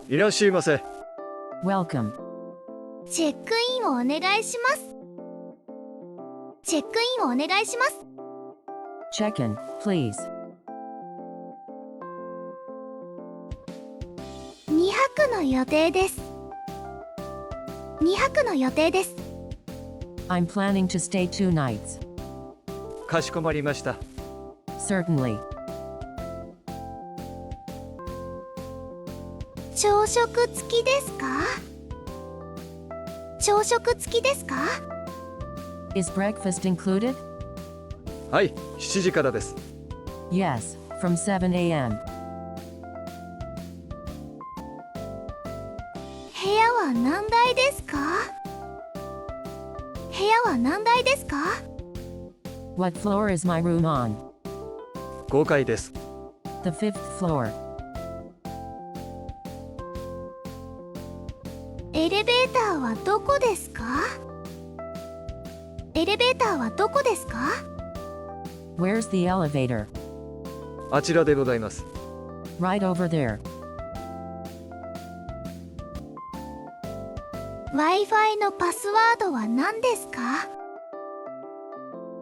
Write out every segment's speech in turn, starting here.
いらっしゃいませ。Welcome. チェックインをお願いします。チェックインをお願いします。Check in, please. 2泊の予定です。2泊の予定です。I'm planning to stay 2 nights. かしこまりました。Certainly. 朝食付きですか？朝食付きですか？ Is breakfast included? はい、7時からです。Yes, from 7 a.m. 部屋は何階ですか？部屋は何階ですか？ What floor is my room on? 5階です。The 5th floor. エレベーターはどこですか？エレベーターはどこですか？ Where's the elevator? あちらでございます。Right over there. Wi-Fi のパスワードは何ですか？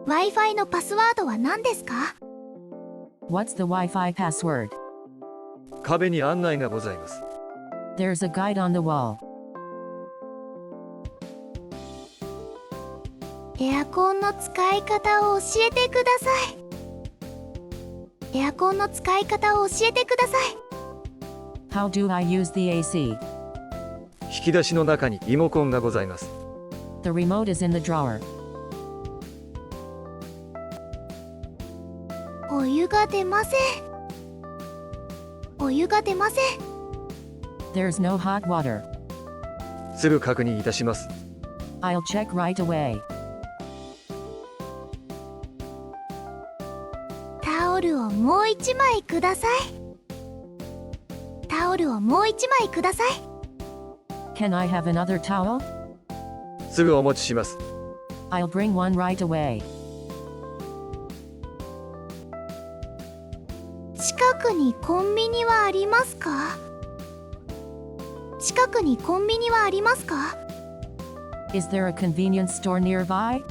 Wi-Fi のパスワードは何ですか？ What's the Wi-Fi password? 壁に案内がございます。There's a guide on the wall. エアコンの使い方を教えてください。エアコンの使い方を教えてください。 How do I use the AC? 引き出しの中にリモコンがございます。The remote is in the drawer. お湯が出ません。お湯が出ません。 There's no hot water. すぐ確認いたします。I'll check right away. タオルをもう一枚ください。タオルをもう一枚ください。 Can I have another towel? すぐお持ちします。I'll bring one right away. 近くにコンビニはありますか？近くにコンビニはありますか？ Is there a convenience store nearby?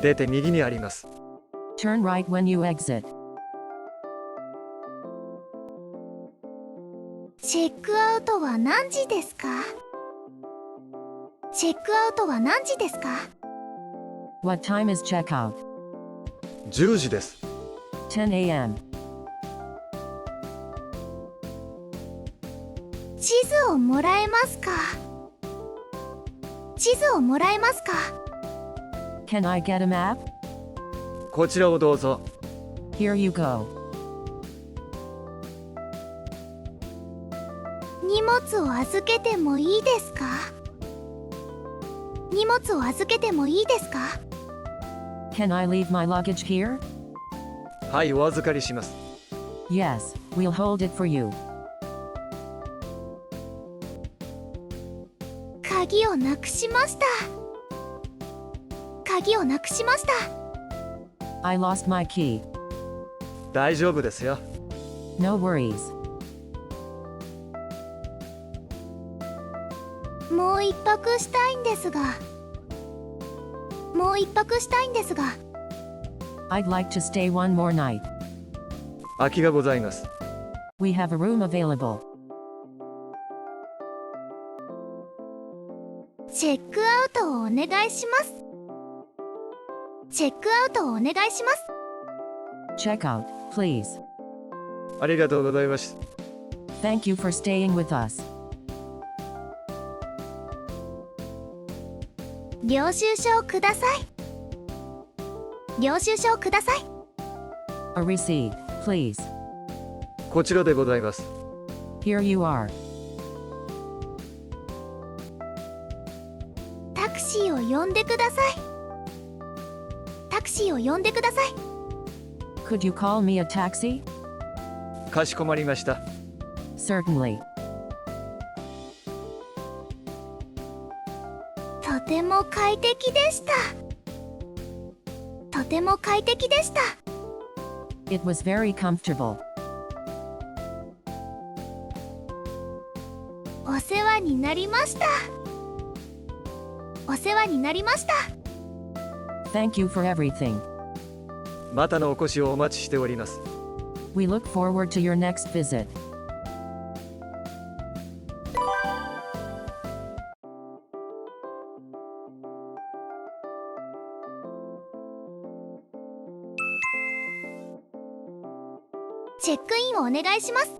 出て右にあります。Turn right when you exit. チェックアウトは何時ですか？チェックアウトは何時ですか？ What time is checkout? 10時です。10 a.m. 地図をもらえますか？地図をもらえますか？ Can I get a map? こちらをどうぞ。 Here you go. 荷物を預けてもいいですか？荷物を預けてもいいですか？ Can I leave my luggage here? はい、お預かりします。 Yes, we'll hold it for you. 鍵をなくしました。鍵をなくしました。 I lost my key. 大丈夫ですよ。 No worries. もう一泊したいんですが。もう一泊したいんですが。 I'd like to stay one more night. 空きがございます。 We have a room available. チェックアウトをお願いします。チェックアウトをお願いします。 Check out, please. ありがとうございます。 Thank you for staying with us. 領収書をください。領収書をください。 A receipt, please. こちらでございます。 Here you are. タクシーを呼んでください。タクシーを呼んでください。 Could you call me a taxi? かしこまりました。 Certainly. とても快適でした。とても快適でした。 It was very comfortable. お世話になりました。お世話になりました。 Thank you for everything. またのお越しをお待ちしております。 We look forward to your next visit. チェックインをお願いします。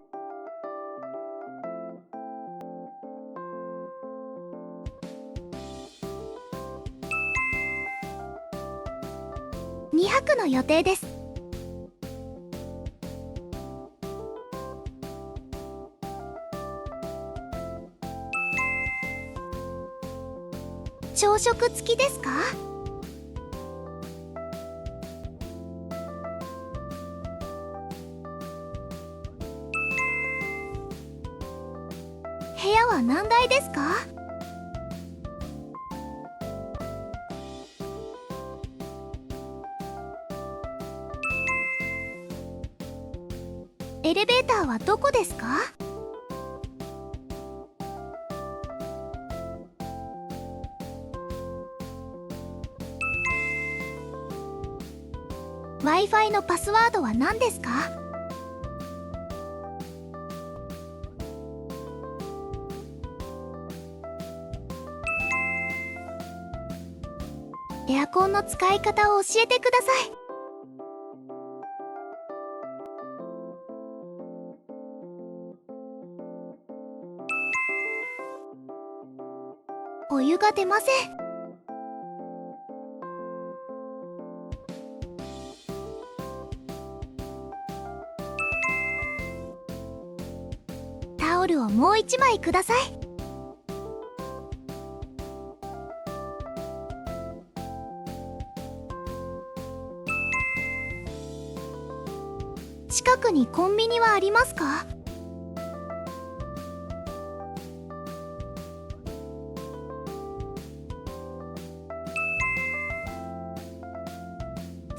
2泊の予定です。朝食付きですか？部屋は何階ですか？エレベーターはどこですか？Wi-Fi のパスワードは何ですか？エアコンの使い方を教えてください。お湯が出ません。タオルをもう1枚ください。近くにコンビニはありますか？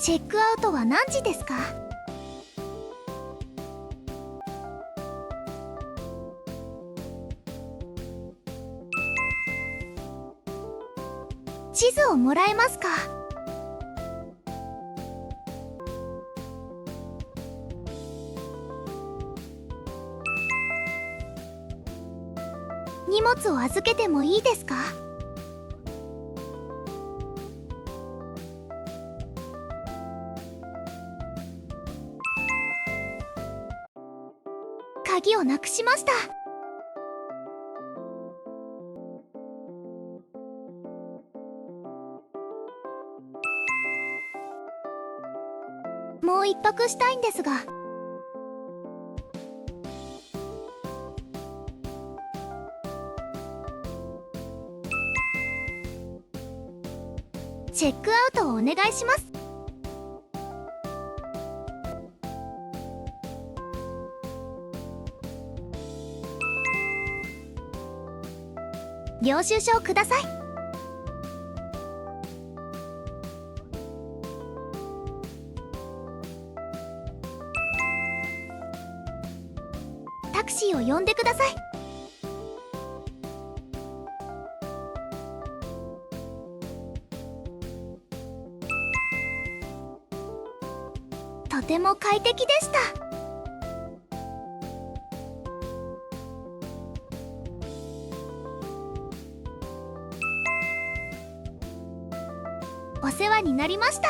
チェックアウトは何時ですか？地図をもらえますか？荷物を預けてもいいですか？鍵をなくしました。もう一泊したいんですが。チェックアウトをお願いします。領収書をください。タクシーを呼んでください。とても快適でした。お世話になりました。